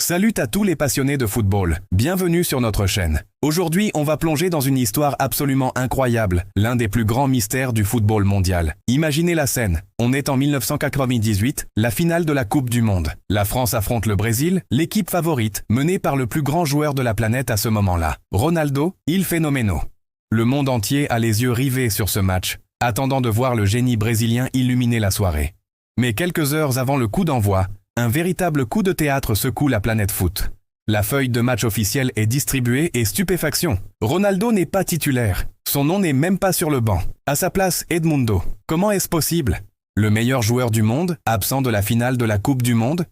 Salut à tous les passionnés de football, bienvenue sur notre chaîne. Aujourd'hui, on va plonger dans une histoire absolument incroyable, l'un des plus grands mystères du football mondial. Imaginez la scène, on est en 1998, la finale de la Coupe du Monde. La France affronte le Brésil, l'équipe favorite, menée par le plus grand joueur de la planète à ce moment-là. Ronaldo, il phénoménal. Le monde entier a les yeux rivés sur ce match, attendant de voir le génie brésilien illuminer la soirée. Mais quelques heures avant le coup d'envoi, un véritable coup de théâtre secoue la planète foot. La feuille de match officielle est distribuée et stupéfaction. Ronaldo n'est pas titulaire. Son nom n'est même pas sur le banc. À sa place, Edmundo. Comment est-ce possible? Le meilleur joueur du monde, absent de la finale de la Coupe du Monde?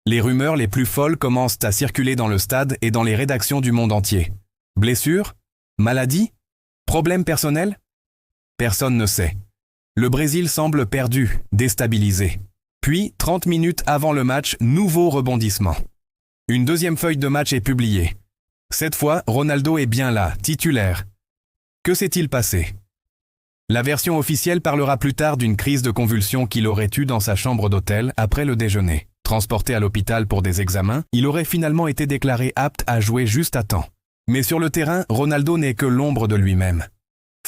Les rumeurs les plus folles commencent à circuler dans le stade et dans les rédactions du monde entier. Blessure? Maladie? Problème personnel? Personne ne sait. Le Brésil semble perdu, déstabilisé. Puis, 30 minutes avant le match, nouveau rebondissement. Une deuxième feuille de match est publiée. Cette fois, Ronaldo est bien là, titulaire. Que s'est-il passé? La version officielle parlera plus tard d'une crise de convulsion qu'il aurait eue dans sa chambre d'hôtel après le déjeuner. Transporté à l'hôpital pour des examens, il aurait finalement été déclaré apte à jouer juste à temps. Mais sur le terrain, Ronaldo n'est que l'ombre de lui-même.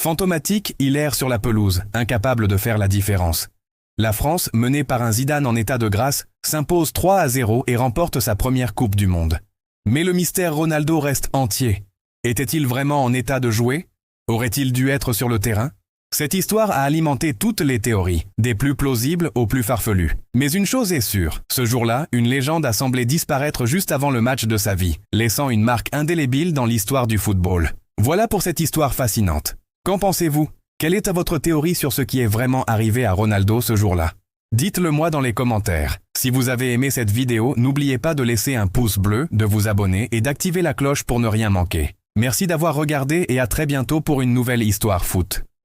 Fantomatique, il erre sur la pelouse, incapable de faire la différence. La France, menée par un Zidane en état de grâce, s'impose 3-0 et remporte sa première Coupe du Monde. Mais le mystère Ronaldo reste entier. Était-il vraiment en état de jouer? Aurait-il dû être sur le terrain? Cette histoire a alimenté toutes les théories, des plus plausibles aux plus farfelues. Mais une chose est sûre, ce jour-là, une légende a semblé disparaître juste avant le match de sa vie, laissant une marque indélébile dans l'histoire du football. Voilà pour cette histoire fascinante. Qu'en pensez-vous? Quelle est votre théorie sur ce qui est vraiment arrivé à Ronaldo ce jour-là? Dites-le moi dans les commentaires. Si vous avez aimé cette vidéo, n'oubliez pas de laisser un pouce bleu, de vous abonner et d'activer la cloche pour ne rien manquer. Merci d'avoir regardé et à très bientôt pour une nouvelle histoire foot.